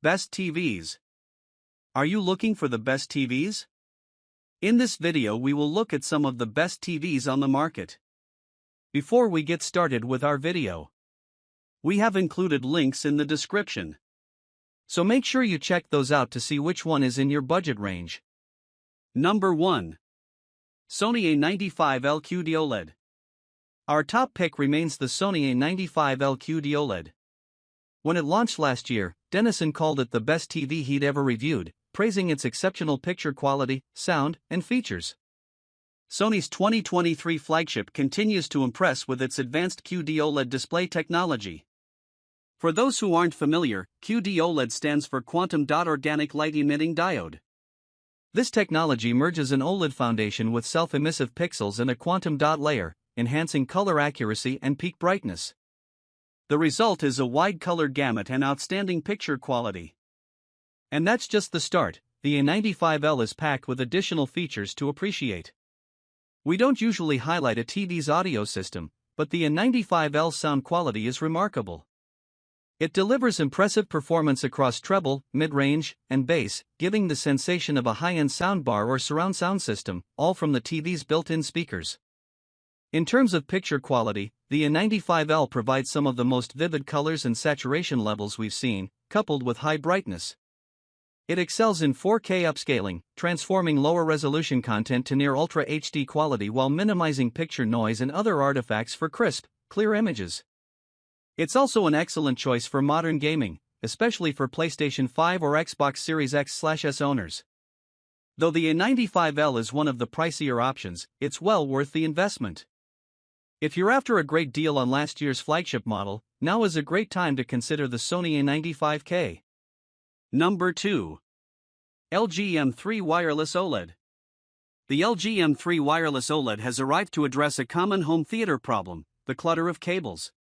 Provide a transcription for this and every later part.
Best TVs. Are you looking for the best TVs? In this video we will look at some of the best TVs on the market. Before we get started with our video, we have included links in the description. So make sure you check those out to see which one is in your budget range. Number 1. Sony A95L QD-OLED. Our top pick remains the Sony A95L QD-OLED. When it launched last year, Dennison called it the best TV he'd ever reviewed, praising its exceptional picture quality, sound, and features. Sony's 2023 flagship continues to impress with its advanced QD-OLED display technology. For those who aren't familiar, QD-OLED stands for Quantum Dot Organic Light Emitting Diode. This technology merges an OLED foundation with self-emissive pixels and a quantum dot layer, enhancing color accuracy and peak brightness. The result is a wide color gamut and outstanding picture quality. And that's just the start. The A95L is packed with additional features to appreciate. We don't usually highlight a TV's audio system, but the A95L sound quality is remarkable. It delivers impressive performance across treble, mid-range, and bass, giving the sensation of a high-end soundbar or surround sound system, all from the TV's built-in speakers. In terms of picture quality, the A95L provides some of the most vivid colors and saturation levels we've seen, coupled with high brightness. It excels in 4K upscaling, transforming lower resolution content to near Ultra HD quality while minimizing picture noise and other artifacts for crisp, clear images. It's also an excellent choice for modern gaming, especially for PlayStation 5 or Xbox Series X/S owners. Though the A95L is one of the pricier options, it's well worth the investment. If you're after a great deal on last year's flagship model, now is a great time to consider the Sony A95K. Number 2. LG M3 Wireless OLED. The LG M3 Wireless OLED has arrived to address a common home theater problem, the clutter of cables.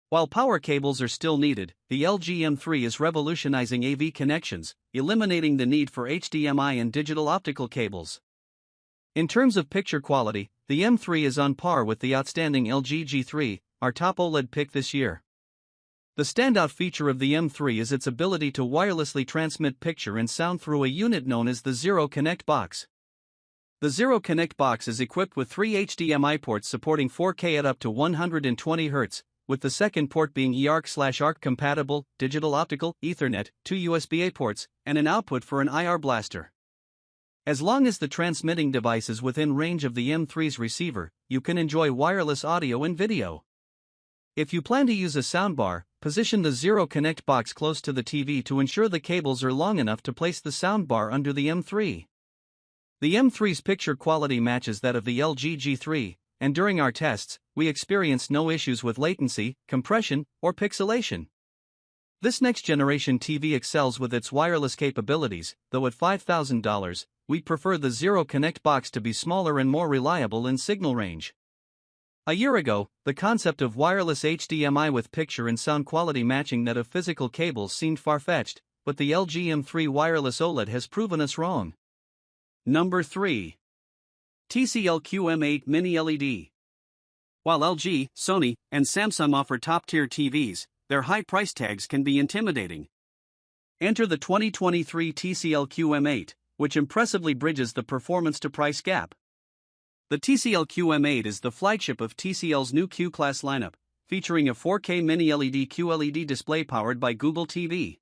While power cables are still needed, the LG M3 is revolutionizing AV connections, eliminating the need for HDMI and digital optical cables. In terms of picture quality, the M3 is on par with the outstanding LG G3, our top OLED pick this year. The standout feature of the M3 is its ability to wirelessly transmit picture and sound through a unit known as the Zero Connect box. The Zero Connect box is equipped with 3 HDMI ports supporting 4K at up to 120 Hz, with the second port being eARC/ARC compatible, digital optical, Ethernet, 2 USB-A ports, and an output for an IR blaster. As long as the transmitting device is within range of the M3's receiver, you can enjoy wireless audio and video. If you plan to use a soundbar, position the Zero Connect box close to the TV to ensure the cables are long enough to place the soundbar under the M3. The M3's picture quality matches that of the LG G3, and during our tests, we experienced no issues with latency, compression, or pixelation. This next-generation TV excels with its wireless capabilities, though at $5,000, we prefer the Zero Connect box to be smaller and more reliable in signal range. A year ago, the concept of wireless HDMI with picture and sound quality matching that of physical cables seemed far-fetched, but the LG M3 Wireless OLED has proven us wrong. Number 3. TCL QM8 Mini LED. While LG, Sony, and Samsung offer top-tier TVs, their high price tags can be intimidating. Enter the 2023 TCL QM8, which impressively bridges the performance-to-price gap. The TCL QM8 is the flagship of TCL's new Q-Class lineup, featuring a 4K Mini LED QLED display powered by Google TV.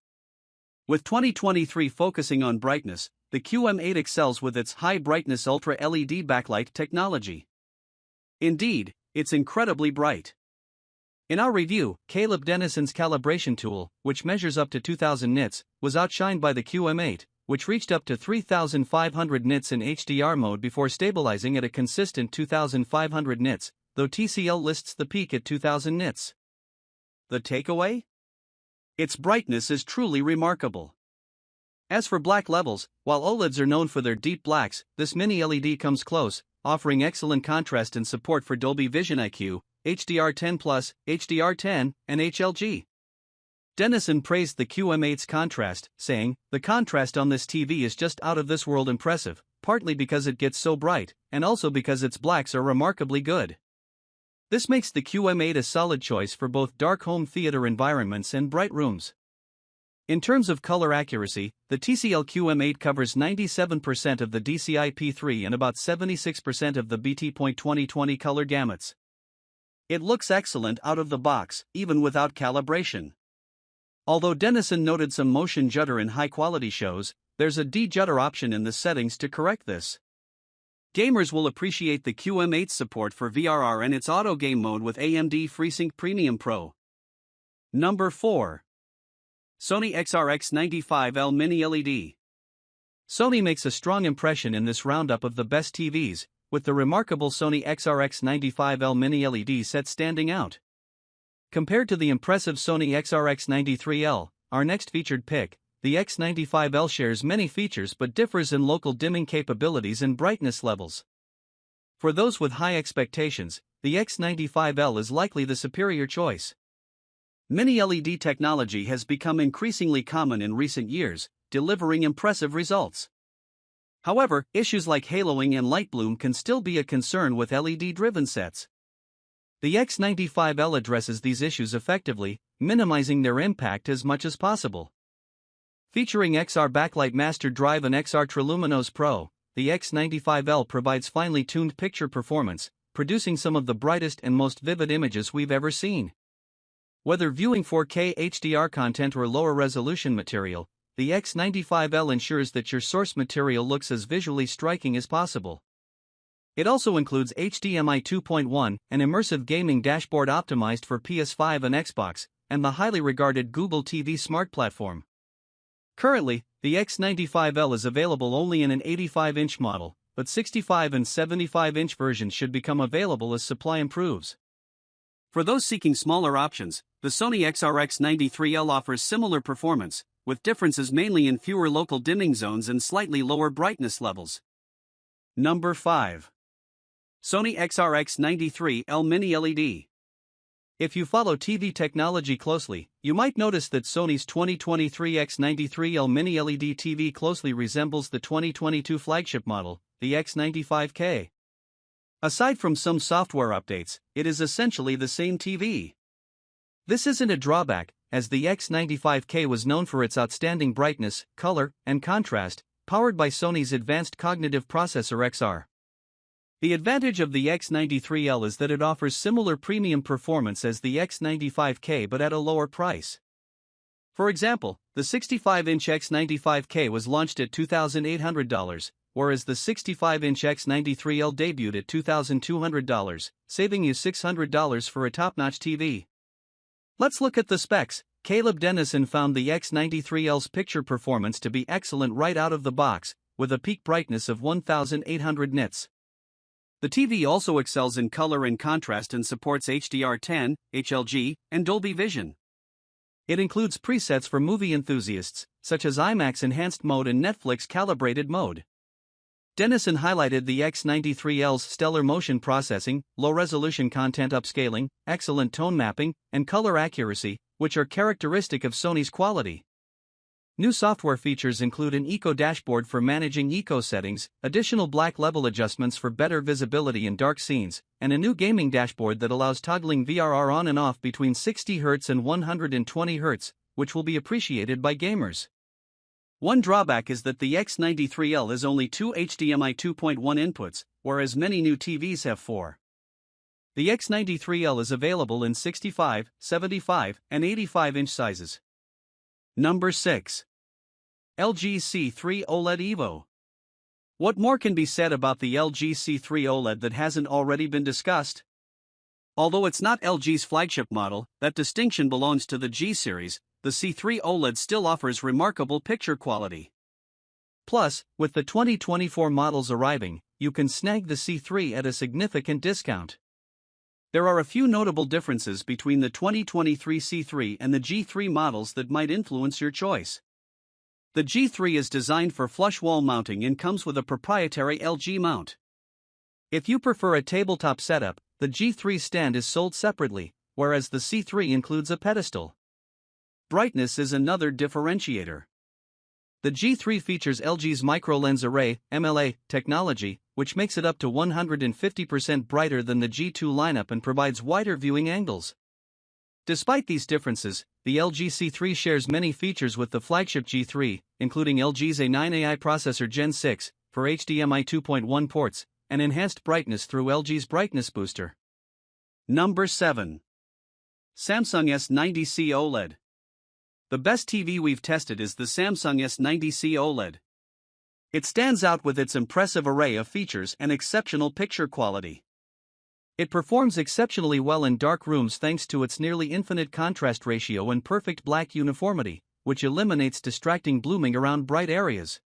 With 2023 focusing on brightness, the QM8 excels with its high-brightness Ultra LED backlight technology. Indeed, it's incredibly bright. In our review, Caleb Dennison's calibration tool, which measures up to 2000 nits, was outshined by the QM8, which reached up to 3500 nits in HDR mode before stabilizing at a consistent 2500 nits, though TCL lists the peak at 2000 nits. The takeaway? Its brightness is truly remarkable. As for black levels, while OLEDs are known for their deep blacks, this mini LED comes close, offering excellent contrast and support for Dolby Vision IQ, HDR10+, HDR10, and HLG. Dennison praised the QM8's contrast, saying, "The contrast on this TV is just out of this world impressive, partly because it gets so bright, and also because its blacks are remarkably good." This makes the QM8 a solid choice for both dark home theater environments and bright rooms. In terms of color accuracy, the TCL QM8 covers 97% of the DCI-P3 and about 76% of the BT.2020 color gamuts. It looks excellent out of the box, even without calibration. Although Dennison noted some motion judder in high-quality shows, there's a de-judder option in the settings to correct this. Gamers will appreciate the QM8's support for VRR and its auto game mode with AMD FreeSync Premium Pro. Number 4. Sony XR X95L Mini LED. Sony makes a strong impression in this roundup of the best TVs, with the remarkable Sony XR X95L Mini LED set standing out. Compared to the impressive Sony XR X93L, our next featured pick, the X95L shares many features but differs in local dimming capabilities and brightness levels. For those with high expectations, the X95L is likely the superior choice. Mini LED technology has become increasingly common in recent years, delivering impressive results. However, issues like haloing and light bloom can still be a concern with LED-driven sets. The X95L addresses these issues effectively, minimizing their impact as much as possible. Featuring XR Backlight Master Drive and XR Triluminos Pro, the X95L provides finely tuned picture performance, producing some of the brightest and most vivid images we've ever seen. Whether viewing 4K HDR content or lower resolution material, the X95L ensures that your source material looks as visually striking as possible. It also includes HDMI 2.1, an immersive gaming dashboard optimized for PS5 and Xbox, and the highly regarded Google TV Smart platform. Currently, the X95L is available only in an 85-inch model, but 65 and 75-inch versions should become available as supply improves. For those seeking smaller options, the Sony XR X93L offers similar performance, with differences mainly in fewer local dimming zones and slightly lower brightness levels. Number 5. Sony XR X93L Mini LED. If you follow TV technology closely, you might notice that Sony's 2023 X93L Mini LED TV closely resembles the 2022 flagship model, the X95K. Aside from some software updates, it is essentially the same TV. This isn't a drawback, as the X95K was known for its outstanding brightness, color, and contrast, powered by Sony's advanced cognitive processor XR. The advantage of the X93L is that it offers similar premium performance as the X95K but at a lower price. For example, the 65-inch X95K was launched at $2,800, whereas the 65-inch X93L debuted at $2,200, saving you $600 for a top-notch TV. Let's look at the specs. Caleb Dennison found the X93L's picture performance to be excellent right out of the box, with a peak brightness of 1,800 nits. The TV also excels in color and contrast and supports HDR10, HLG, and Dolby Vision. It includes presets for movie enthusiasts, such as IMAX Enhanced Mode and Netflix Calibrated Mode. Dennison highlighted the X93L's stellar motion processing, low-resolution content upscaling, excellent tone mapping, and color accuracy, which are characteristic of Sony's quality. New software features include an eco dashboard for managing eco settings, additional black level adjustments for better visibility in dark scenes, and a new gaming dashboard that allows toggling VRR on and off between 60 Hz and 120 Hz, which will be appreciated by gamers. One drawback is that the X93L has only 2 HDMI 2.1 inputs, whereas many new TVs have 4. The X93L is available in 65, 75, and 85-inch sizes. Number 6. LG C3 OLED Evo. What more can be said about the LG C3 OLED that hasn't already been discussed? Although it's not LG's flagship model, that distinction belongs to the G series. The C3 OLED still offers remarkable picture quality. Plus, with the 2024 models arriving, you can snag the C3 at a significant discount. There are a few notable differences between the 2023 C3 and the G3 models that might influence your choice. The G3 is designed for flush wall mounting and comes with a proprietary LG mount. If you prefer a tabletop setup, the G3 stand is sold separately, whereas the C3 includes a pedestal. Brightness is another differentiator. The G3 features LG's Micro Lens Array (MLA) technology, which makes it up to 150% brighter than the G2 lineup and provides wider viewing angles. Despite these differences, the LG C3 shares many features with the flagship G3, including LG's A9 AI processor Gen 6 for HDMI 2.1 ports, and enhanced brightness through LG's brightness booster. Number 7. Samsung S90C OLED. The best TV we've tested is the Samsung S90C OLED. It stands out with its impressive array of features and exceptional picture quality. It performs exceptionally well in dark rooms thanks to its nearly infinite contrast ratio and perfect black uniformity, which eliminates distracting blooming around bright areas.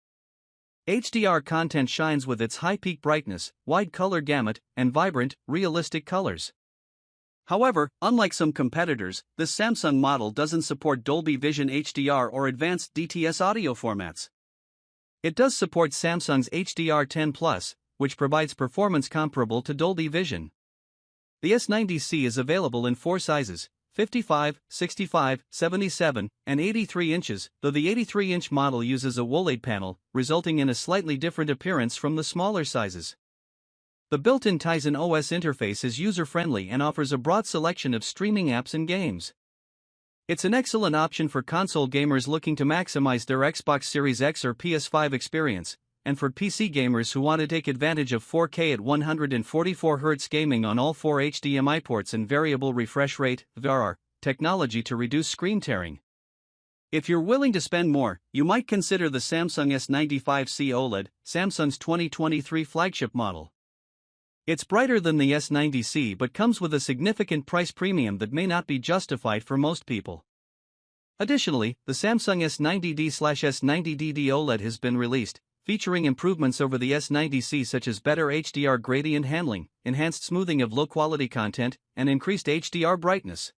HDR content shines with its high peak brightness, wide color gamut, and vibrant, realistic colors. However, unlike some competitors, this Samsung model doesn't support Dolby Vision HDR or advanced DTS audio formats. It does support Samsung's HDR10+, which provides performance comparable to Dolby Vision. The S90C is available in 4 sizes, 55, 65, 77, and 83 inches, though the 83-inch model uses a OLED panel, resulting in a slightly different appearance from the smaller sizes. The built-in Tizen OS interface is user-friendly and offers a broad selection of streaming apps and games. It's an excellent option for console gamers looking to maximize their Xbox Series X or PS5 experience, and for PC gamers who want to take advantage of 4K at 144Hz gaming on all 4 HDMI ports and variable refresh rate (VRR) technology to reduce screen tearing. If you're willing to spend more, you might consider the Samsung S95C OLED, Samsung's 2023 flagship model. It's brighter than the S90C but comes with a significant price premium that may not be justified for most people. Additionally, the Samsung S90D/S90DD OLED has been released, featuring improvements over the S90C such as better HDR gradient handling, enhanced smoothing of low-quality content, and increased HDR brightness.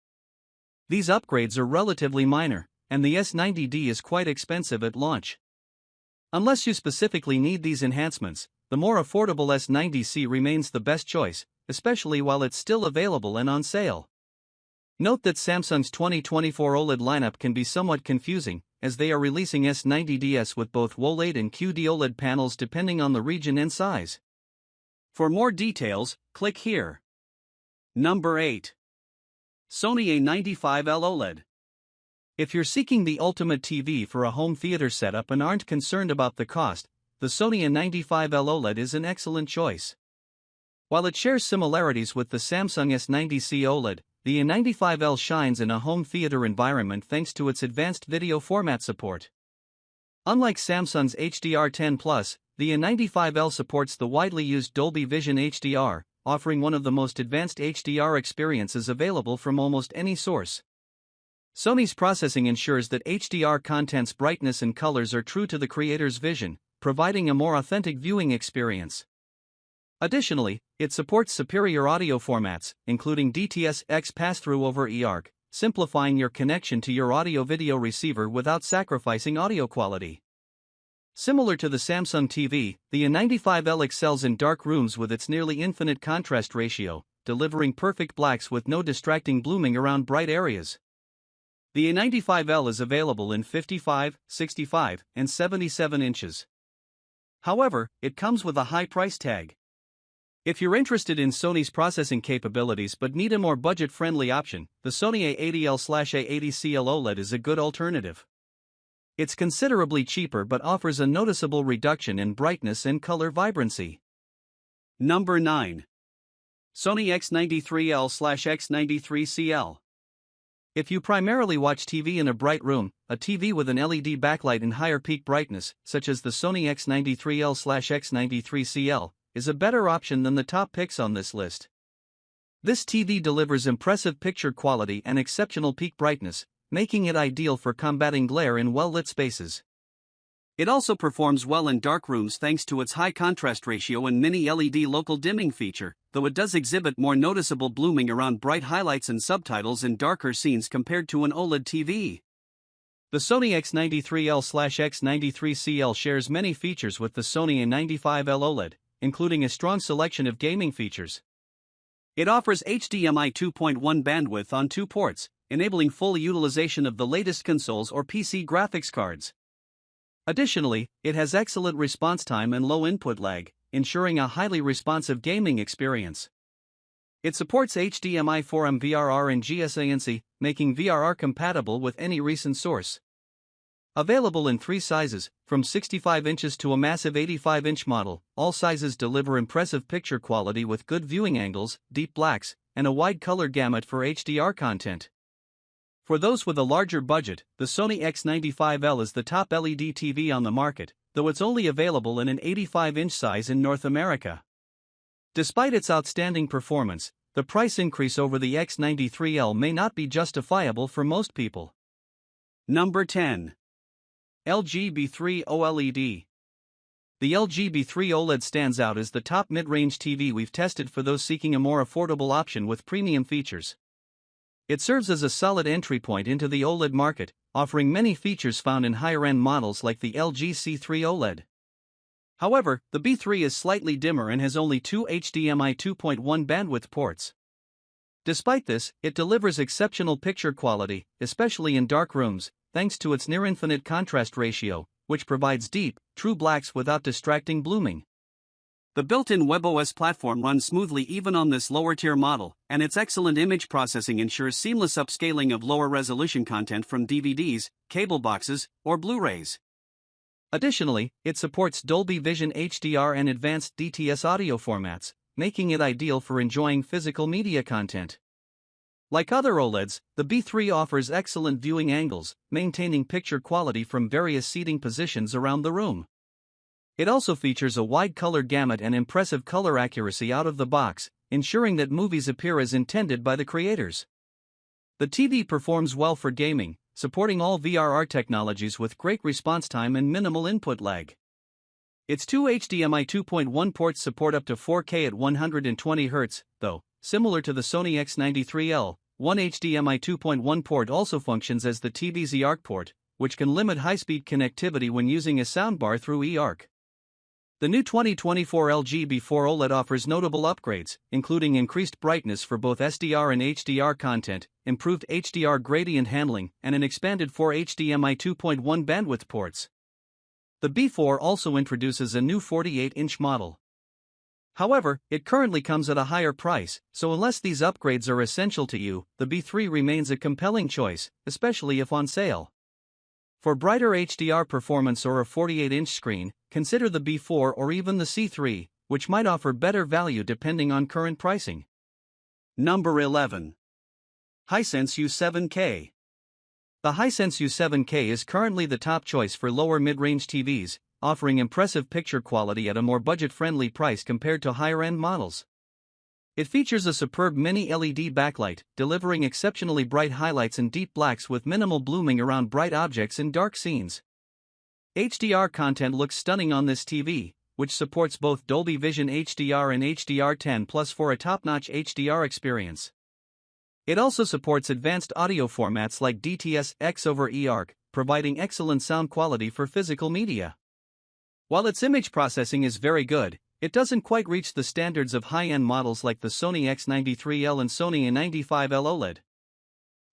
These upgrades are relatively minor, and the S90D is quite expensive at launch. Unless you specifically need these enhancements, the more affordable S90C remains the best choice, especially while it's still available and on sale. Note that Samsung's 2024 OLED lineup can be somewhat confusing, as they are releasing S90ds with both OLED and QD-OLED panels depending on the region and size. For more details, click here. Number 8. Sony A95L OLED. If you're seeking the ultimate TV for a home theater setup and aren't concerned about the cost, the Sony A95L OLED is an excellent choice. While it shares similarities with the Samsung S90C OLED, the A95L shines in a home theater environment thanks to its advanced video format support. Unlike Samsung's HDR10+, the A95L supports the widely used Dolby Vision HDR, offering one of the most advanced HDR experiences available from almost any source. Sony's processing ensures that HDR content's brightness and colors are true to the creator's vision, providing a more authentic viewing experience. Additionally, it supports superior audio formats, including DTS-X pass-through over eARC, simplifying your connection to your audio-video receiver without sacrificing audio quality. Similar to the Samsung TV, the A95L excels in dark rooms with its nearly infinite contrast ratio, delivering perfect blacks with no distracting blooming around bright areas. The A95L is available in 55, 65, and 77 inches. However, it comes with a high price tag. If you're interested in Sony's processing capabilities but need a more budget-friendly option, the Sony A80L/A80CL OLED is a good alternative. It's considerably cheaper but offers a noticeable reduction in brightness and color vibrancy. Number 9. Sony X93L/X93CL. If you primarily watch TV in a bright room, a TV with an LED backlight and higher peak brightness, such as the Sony X93L/X93CL, is a better option than the top picks on this list. This TV delivers impressive picture quality and exceptional peak brightness, making it ideal for combating glare in well-lit spaces. It also performs well in dark rooms thanks to its high contrast ratio and mini LED local dimming feature, though it does exhibit more noticeable blooming around bright highlights and subtitles in darker scenes compared to an OLED TV. The Sony X93L/X93CL shares many features with the Sony A95L OLED, including a strong selection of gaming features. It offers HDMI 2.1 bandwidth on 2 ports, enabling full utilization of the latest consoles or PC graphics cards. Additionally, it has excellent response time and low input lag, ensuring a highly responsive gaming experience. It supports HDMI 4M VRR and GSANC, making VRR compatible with any recent source. Available in 3 sizes, from 65 inches to a massive 85-inch model, all sizes deliver impressive picture quality with good viewing angles, deep blacks, and a wide color gamut for HDR content. For those with a larger budget, the Sony X95L is the top LED TV on the market, though it's only available in an 85-inch size in North America. Despite its outstanding performance, the price increase over the X93L may not be justifiable for most people. Number 10. LG B3 OLED. The LG B3 OLED stands out as the top mid-range TV we've tested for those seeking a more affordable option with premium features. It serves as a solid entry point into the OLED market, offering many features found in higher-end models like the LG C3 OLED. However, the B3 is slightly dimmer and has only 2 HDMI 2.1 bandwidth ports. Despite this, it delivers exceptional picture quality, especially in dark rooms, thanks to its near-infinite contrast ratio, which provides deep, true blacks without distracting blooming. The built-in WebOS platform runs smoothly even on this lower-tier model, and its excellent image processing ensures seamless upscaling of lower-resolution content from DVDs, cable boxes, or Blu-rays. Additionally, it supports Dolby Vision HDR and advanced DTS audio formats, making it ideal for enjoying physical media content. Like other OLEDs, the B3 offers excellent viewing angles, maintaining picture quality from various seating positions around the room. It also features a wide color gamut and impressive color accuracy out of the box, ensuring that movies appear as intended by the creators. The TV performs well for gaming, supporting all VRR technologies with great response time and minimal input lag. Its 2 HDMI 2.1 ports support up to 4K at 120 Hz, though, similar to the Sony X93L, one HDMI 2.1 port also functions as the TV's eARC port, which can limit high-speed connectivity when using a soundbar through eARC. The new 2024 LG B4 OLED offers notable upgrades, including increased brightness for both SDR and HDR content, improved HDR gradient handling, and an expanded 4 HDMI 2.1 bandwidth ports. The B4 also introduces a new 48-inch model. However, it currently comes at a higher price, so unless these upgrades are essential to you, the B3 remains a compelling choice, especially if on sale. For brighter HDR performance or a 48-inch screen, consider the B4 or even the C3, which might offer better value depending on current pricing. Number 11. Hisense U7K. The Hisense U7K is currently the top choice for lower mid-range TVs, offering impressive picture quality at a more budget-friendly price compared to higher-end models. It features a superb mini LED backlight, delivering exceptionally bright highlights and deep blacks with minimal blooming around bright objects in dark scenes. HDR content looks stunning on this TV, which supports both Dolby Vision HDR and HDR10+ for a top-notch HDR experience. It also supports advanced audio formats like DTS X over eARC, providing excellent sound quality for physical media. While its image processing is very good, it doesn't quite reach the standards of high-end models like the Sony X93L and Sony N95L OLED.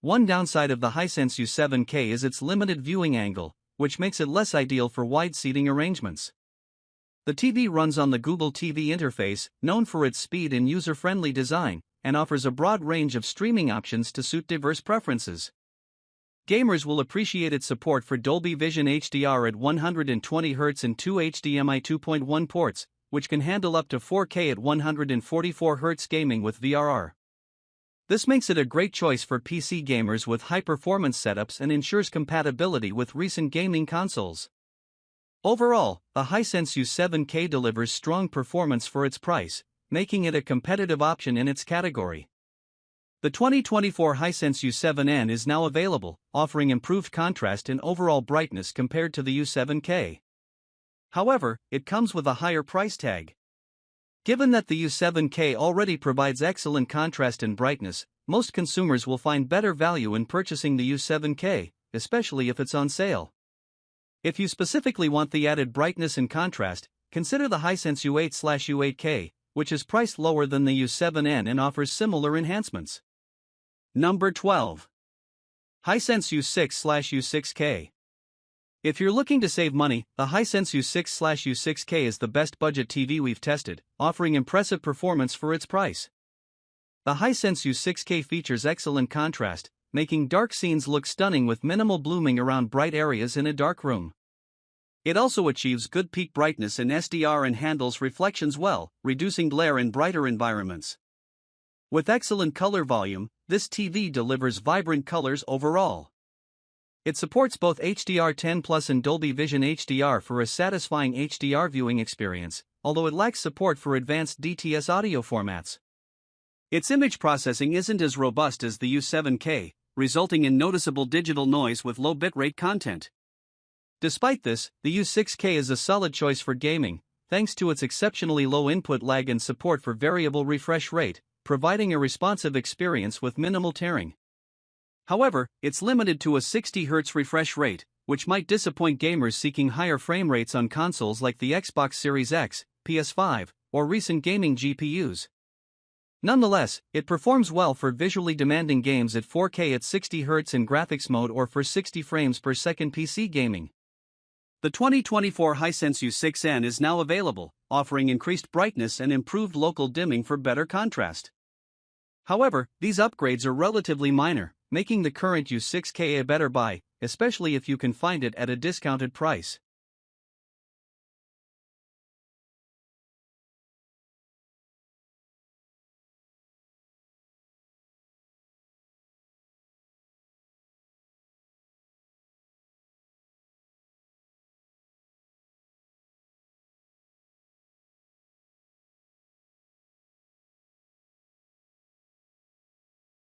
One downside of the Hisense U7K is its limited viewing angle, which makes it less ideal for wide seating arrangements. The TV runs on the Google TV interface, known for its speed and user-friendly design, and offers a broad range of streaming options to suit diverse preferences. Gamers will appreciate its support for Dolby Vision HDR at 120 Hz and 2 HDMI 2.1 ports, which can handle up to 4K at 144 Hz gaming with VRR. This makes it a great choice for PC gamers with high-performance setups and ensures compatibility with recent gaming consoles. Overall, the Hisense U7K delivers strong performance for its price, making it a competitive option in its category. The 2024 Hisense U7N is now available, offering improved contrast and overall brightness compared to the U7K. However, it comes with a higher price tag. Given that the U7K already provides excellent contrast and brightness, most consumers will find better value in purchasing the U7K, especially if it's on sale. If you specifically want the added brightness and contrast, consider the Hisense U8/U8K, which is priced lower than the U7N and offers similar enhancements. Number 12. Hisense U6/U6K. If you're looking to save money, the Hisense U6/U6K is the best budget TV we've tested, offering impressive performance for its price. The Hisense U6K features excellent contrast, making dark scenes look stunning with minimal blooming around bright areas in a dark room. It also achieves good peak brightness in SDR and handles reflections well, reducing glare in brighter environments. With excellent color volume, this TV delivers vibrant colors overall. It supports both HDR10 Plus and Dolby Vision HDR for a satisfying HDR viewing experience, although it lacks support for advanced DTS audio formats. Its image processing isn't as robust as the U7K, resulting in noticeable digital noise with low bitrate content. Despite this, the U6K is a solid choice for gaming, thanks to its exceptionally low input lag and support for variable refresh rate, providing a responsive experience with minimal tearing. However, it's limited to a 60 Hz refresh rate, which might disappoint gamers seeking higher frame rates on consoles like the Xbox Series X, PS5, or recent gaming GPUs. Nonetheless, it performs well for visually demanding games at 4K at 60 Hz in graphics mode or for 60 frames per second PC gaming. The 2024 Hisense U6N is now available, offering increased brightness and improved local dimming for better contrast. However, these upgrades are relatively minor, making the current U6K a better buy, especially if you can find it at a discounted price.